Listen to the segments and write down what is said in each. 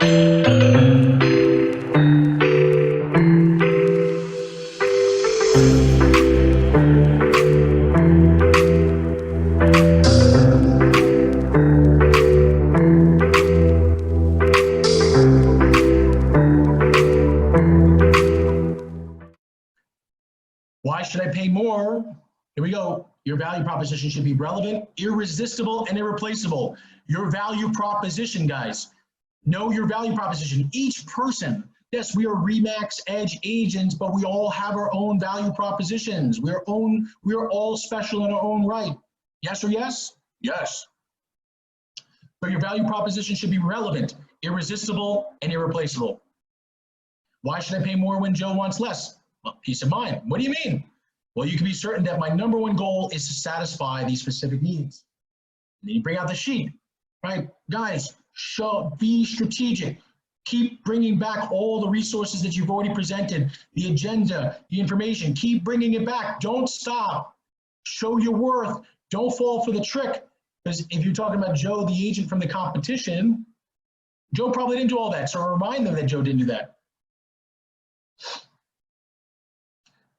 Why should I pay more? Here we go. Your value proposition should be relevant, irresistible, and irreplaceable. Your value proposition, guys. Know your value proposition. Each person, yes, we are Remax Edge agents, but we all have our own value propositions. We are all special in our own right. Yes or yes? Yes. So your value proposition should be relevant, irresistible, and irreplaceable. Why should I pay more when Joe wants less? Well, peace of mind. What do you mean? Well, you can be certain that my number one goal is to satisfy these specific needs. And then you bring out the sheet, right? Guys, be strategic. Keep bringing back all the resources that you've already presented, the agenda, the information. Keep bringing it back. Don't stop. Show your worth. Don't fall for the trick. Because if you're talking about Joe, the agent from the competition, Joe probably didn't do all that. So remind them that Joe didn't do that.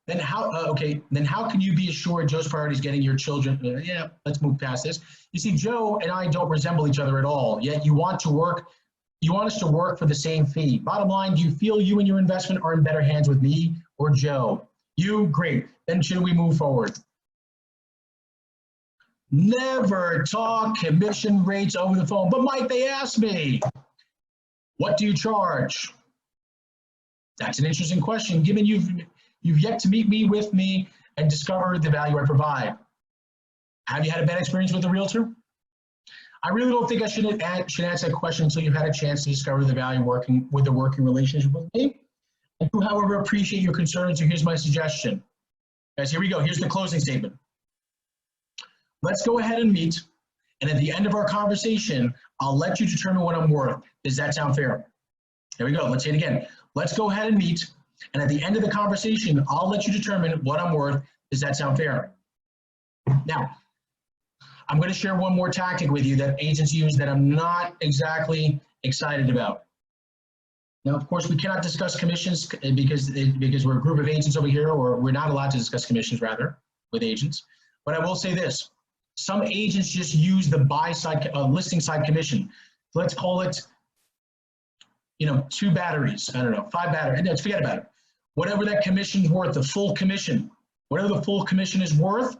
Then how can you be assured Joe's priority is getting your children? Yeah, let's move past this. You see, Joe and I don't resemble each other at all, yet you want us to work for the same fee. Bottom line, do you feel you and your investment are in better hands with me or Joe? You, great. Then should we move forward? Never talk commission rates over the phone. But Mike, they asked me, what do you charge? That's an interesting question, given you've yet to meet with me and discover the value I provide. Have you had a bad experience with a realtor? I really don't think I should answer that question until you've had a chance to discover the value working relationship with me. I do, however, appreciate your concerns, so here's my suggestion. Guys, here we go. Here's the closing statement. Let's go ahead and meet, and at the end of our conversation, I'll let you determine what I'm worth. Does that sound fair? Here we go. Let's say it again. Let's go ahead and meet, and at the end of the conversation, I'll let you determine what I'm worth. Does that sound fair? Now, I'm going to share one more tactic with you that agents use that I'm not exactly excited about. Now, of course, we cannot discuss commissions because we're a group of agents over here, or we're not allowed to discuss commissions, rather, with agents. But I will say this. Some agents just use the buy side, listing side commission. Let's call it, 2 batteries. I don't know, 5 batteries. No, forget about it. Whatever that commission's worth, the full commission, whatever the full commission is worth,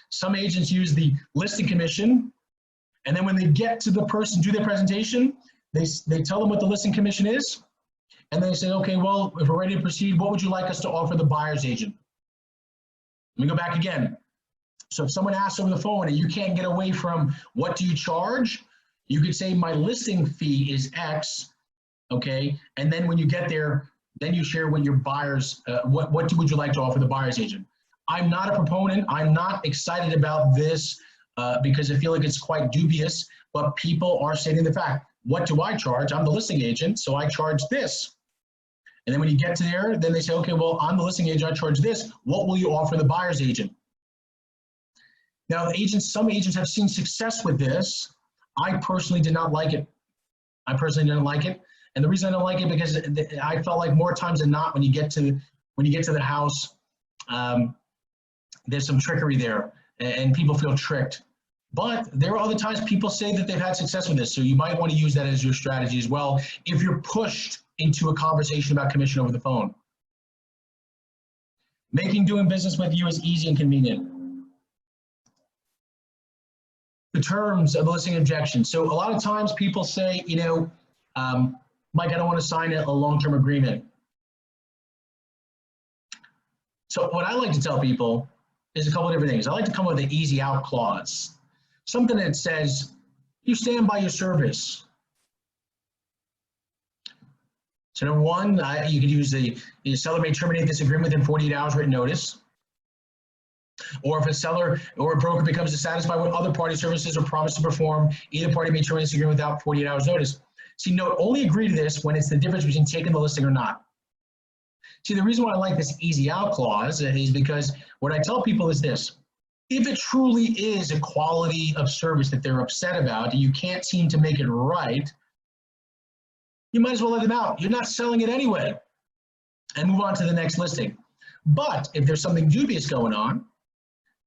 some agents use the listing commission, and then when they get to the person, do their presentation, they tell them what the listing commission is, and they say, okay, well, if we're ready to proceed, what would you like us to offer the buyer's agent? Let me go back again. So if someone asks over the phone and you can't get away from what do you charge, you could say my listing fee is X, okay? And then when you get there, then you share what your buyers, what would you like to offer the buyer's agent? I'm not a proponent. I'm not excited about this because I feel like it's quite dubious, but people are stating the fact. What do I charge? I'm the listing agent, so I charge this. And then when you get to there, then they say, okay, well, I'm the listing agent, I charge this. What will you offer the buyer's agent? Now, some agents have seen success with this. I personally did not like it. And the reason I don't like it because I felt like more times than not, when you get to the house, there's some trickery there and people feel tricked. But there are other times people say that they've had success with this. So you might want to use that as your strategy as well if you're pushed into a conversation about commission over the phone. Making doing business with you is easy and convenient. The terms of the listing objection. So a lot of times people say, Mike, I don't want to sign a long-term agreement. So what I like to tell people is a couple of different things. I like to come up with an easy out clause. Something that says, you stand by your service. So number one, you could use the seller may terminate this agreement within 48 hours written notice. Or if a seller or a broker becomes dissatisfied with other party services or promise to perform, either party may terminate this agreement without 48 hours notice. See, note, only agree to this when it's the difference between taking the listing or not. See, the reason why I like this easy out clause is because what I tell people is this. If it truly is a quality of service that they're upset about and you can't seem to make it right, you might as well let them out. You're not selling it anyway, and move on to the next listing. But if there's something dubious going on,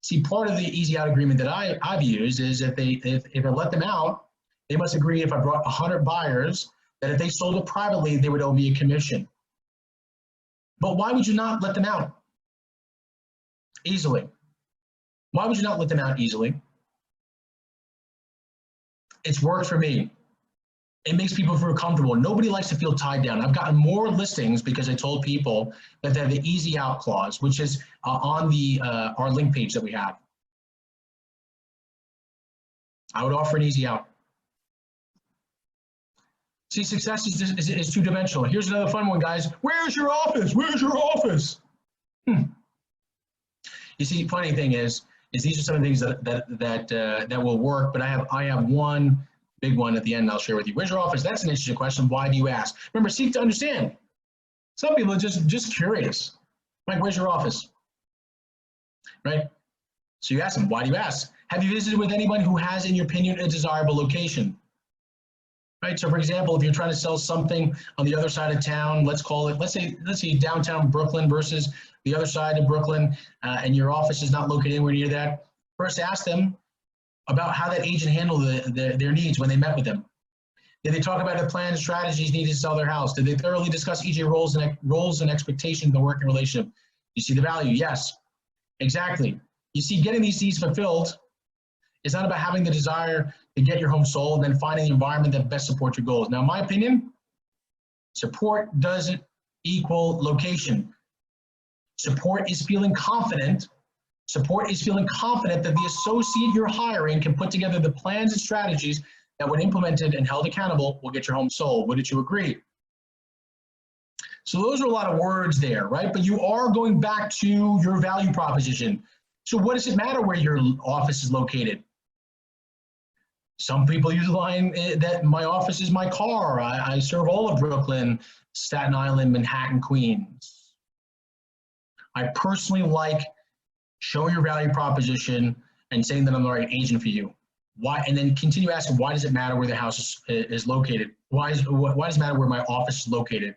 see, part of the easy out agreement that I've used is that if I let them out, they must agree if I brought 100 buyers that if they sold it privately, they would owe me a commission. But why would you not let them out easily? Why would you not let them out easily? It's worked for me. It makes people feel comfortable. Nobody likes to feel tied down. I've gotten more listings because I told people that they have the easy out clause, which is on the our link page that we have. I would offer an easy out. See, success is two-dimensional. Here's another fun one, guys. Where's your office? Where's your office? You see, funny thing is these are some of the things that will work, but I have one big one at the end I'll share with you. Where's your office? That's an interesting question. Why do you ask? Remember, seek to understand. Some people are just curious. Like, where's your office? Right? So you ask them, why do you ask? Have you visited with anyone who has, in your opinion, a desirable location? Right? So for example, if you're trying to sell something on the other side of town, let's say downtown Brooklyn versus the other side of Brooklyn, and your office is not located anywhere near that, first ask them about how that agent handled their needs when they met with them. Did they talk about the plans and strategies needed to sell their house? Did they thoroughly discuss EJ roles and expectations in the working relationship? You see the value? Yes, exactly. You see, getting these needs fulfilled is not about having the desire to get your home sold and then finding the environment that best supports your goals. Now, in my opinion, support doesn't equal location. Support is feeling confident. Support is feeling confident that the associate you're hiring can put together the plans and strategies that, when implemented and held accountable, will get your home sold. Wouldn't you agree? So those are a lot of words there, right? But you are going back to your value proposition. So what does it matter where your office is located? Some people use the line that my office is my car. I serve all of Brooklyn, Staten Island, Manhattan, Queens. I personally like showing your value proposition and saying that I'm the right agent for you. Why? And then continue asking, why does it matter where the house is located? Why does it matter where my office is located?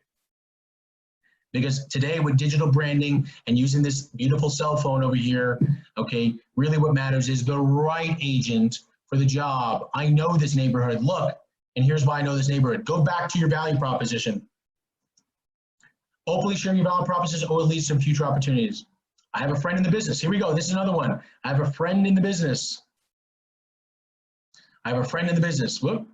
Because today with digital branding and using this beautiful cell phone over here, okay, really what matters is the right agent for the job. I know this neighborhood. Look, and here's why I know this neighborhood. Go back to your value proposition. Openly sharing your value proposition always leads to future opportunities. I have a friend in the business. Here we go. This is another one. I have a friend in the business. I have a friend in the business. Whoop.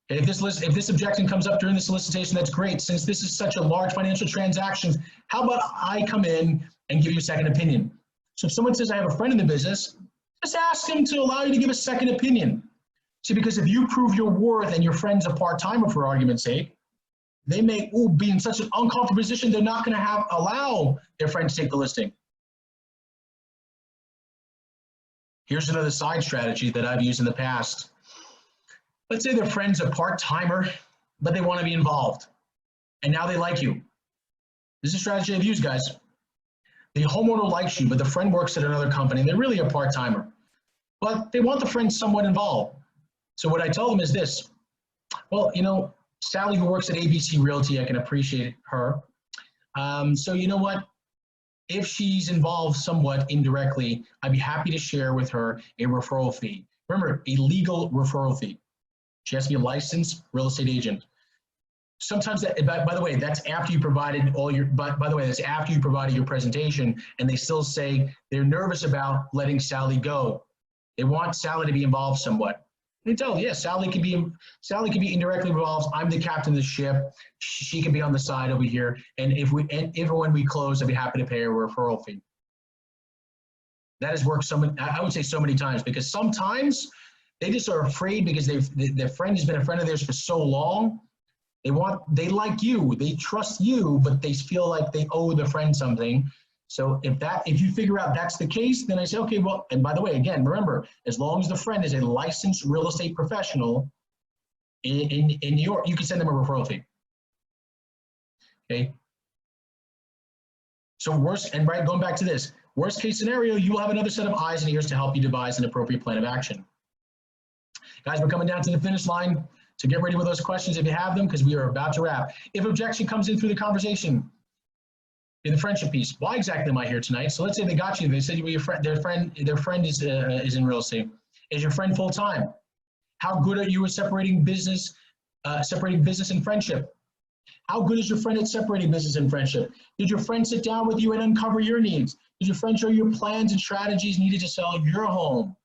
If this objection comes up during the solicitation, that's great. Since this is such a large financial transaction, how about I come in and give you a second opinion? So if someone says, I have a friend in the business, just ask him to allow you to give a second opinion. See, because if you prove your worth and your friend's a part-timer, for argument's sake, they may be in such an uncomfortable position, they're not going to allow their friend to take the listing. Here's another side strategy that I've used in the past. Let's say their friend's a part-timer, but they want to be involved, and now they like you. This is a strategy I've used, guys. The homeowner likes you, but the friend works at another company. They're really a part-timer, but they want the friend somewhat involved. So what I tell them is this. Well, you know, Sally, who works at ABC Realty, I can appreciate her. So you know what? If she's involved somewhat indirectly, I'd be happy to share with her a referral fee. Remember, a legal referral fee. She has to be a licensed real estate agent. Sometimes, by the way, that's after you provided all your, by the way, that's after you provided your presentation, and they still say they're nervous about letting Sally go. They want Sally to be involved somewhat. They tell them, yes, Sally can be indirectly involved. I'm the captain of the ship. She can be on the side over here. And if when we close, I'd be happy to pay her a referral fee. That has worked I would say so many times, because sometimes they just are afraid because their friend has been a friend of theirs for so long. They like you, they trust you, but they feel like they owe the friend something. So if you figure out that's the case, then I say, okay, well, and by the way, again, remember, as long as the friend is a licensed real estate professional in New York, you can send them a referral fee. Okay. So going back to this, Worst case scenario, you will have another set of eyes and ears to help you devise an appropriate plan of action. Guys, we're coming down to the finish line, so get ready with those questions if you have them, because we are about to wrap. If objection comes in through the conversation, in the friendship piece, why exactly am I here tonight? So let's say they got you, they said your friend, their friend is in real estate. Is your friend full-time? How good are you at separating business and friendship? How good is your friend at separating business and friendship? Did your friend sit down with you and uncover your needs? Did your friend show you plans and strategies needed to sell your home?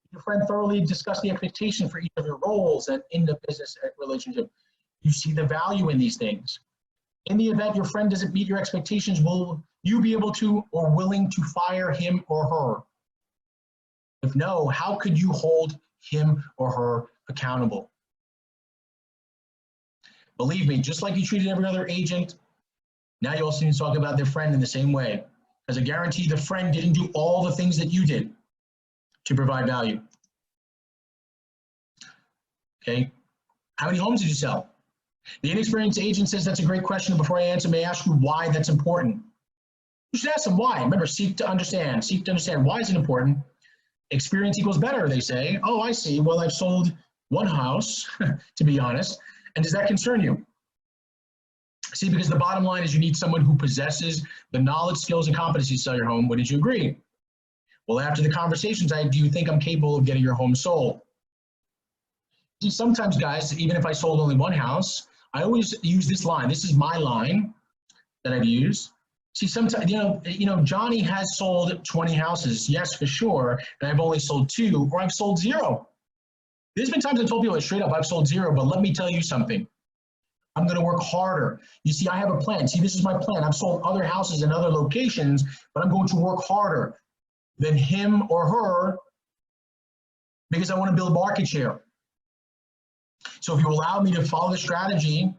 Did your friend thoroughly discuss the expectation for each of your roles and in the business relationship? You see the value in these things. In the event your friend doesn't meet your expectations, will you be able to or willing to fire him or her? If no, how could you hold him or her accountable? Believe me, just like you treated every other agent, now you also need to talk about their friend in the same way. Because I guarantee the friend didn't do all the things that you did to provide value. Okay, how many homes did you sell? The inexperienced agent says that's a great question. Before I answer, may I ask you why that's important? You should ask them why. Remember, seek to understand. Seek to understand. Why is it important? Experience equals better, they say. Oh, I see. Well, I've sold one house, to be honest. And does that concern you? See, because the bottom line is you need someone who possesses the knowledge, skills, and competency to sell your home. Wouldn't you agree? Well, after the conversations, do you think I'm capable of getting your home sold? See, sometimes, guys, even if I sold only one house, I always use this line. This is my line that I've used. See, sometimes, Johnny has sold 20 houses. Yes, for sure. And I've only sold 2, or I've sold 0. There's been times I told people straight up, I've sold 0, but let me tell you something. I'm going to work harder. You see, I have a plan. See, this is my plan. I've sold other houses in other locations, but I'm going to work harder than him or her because I want to build market share. So if you allow me to follow the strategy,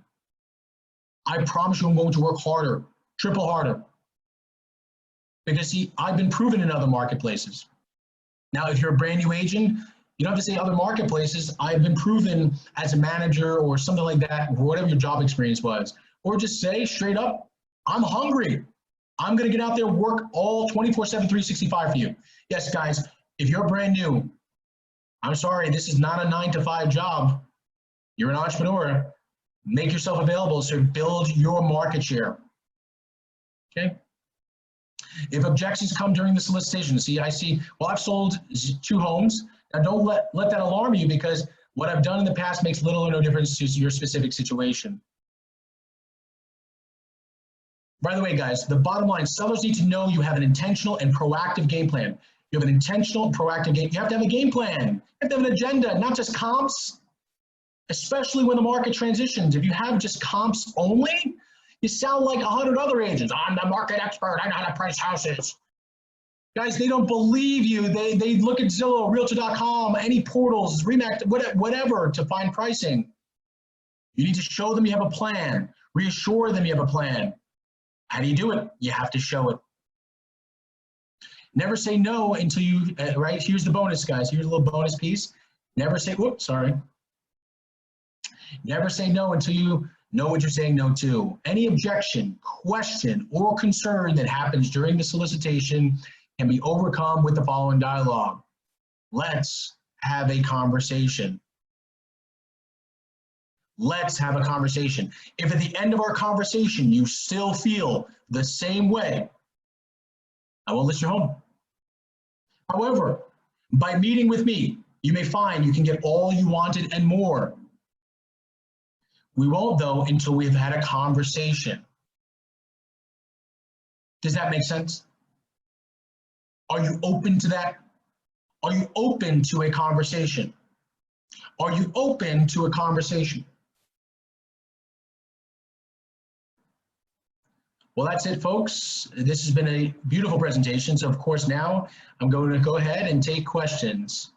I promise you I'm going to work harder, triple harder. Because see, I've been proven in other marketplaces. Now, if you're a brand new agent, you don't have to say other marketplaces. I've been proven as a manager or something like that, or whatever your job experience was. Or just say straight up, I'm hungry. I'm going to get out there and work all 24/7, 365 for you. Yes, guys, if you're brand new, I'm sorry, this is not a 9-to-5 job. You're an entrepreneur. Make yourself available to build your market share. Okay? If objections come during the solicitation, see, I see, well, I've sold 2 homes. Now, don't let that alarm you, because what I've done in the past makes little or no difference to your specific situation. By the way, guys, the bottom line, sellers need to know you have an intentional and proactive game plan. You have an intentional, proactive game. You have to have a game plan. You have to have an agenda, not just comps, especially when the market transitions. If you have just comps only, you sound like 100 other agents. I'm the market expert. I know how to price houses. Guys, they don't believe you. They look at Zillow, Realtor.com, any portals, Remax, whatever to find pricing. You need to show them you have a plan. Reassure them you have a plan. How do you do it? You have to show it. Never say no until you, right? Here's the bonus, guys. Here's a little bonus piece. Never say, whoops, sorry. Never say no until you know what you're saying no to. Any objection, question, or concern that happens during the solicitation can be overcome with the following dialogue. Let's have a conversation. Let's have a conversation. If at the end of our conversation you still feel the same way, I won't list your home. However, by meeting with me, you may find you can get all you wanted and more. We won't, though, until we've had a conversation. Does that make sense? Are you open to that? Are you open to a conversation? Are you open to a conversation? Well, that's it, folks. This has been a beautiful presentation. So, of course, now I'm going to go ahead and take questions.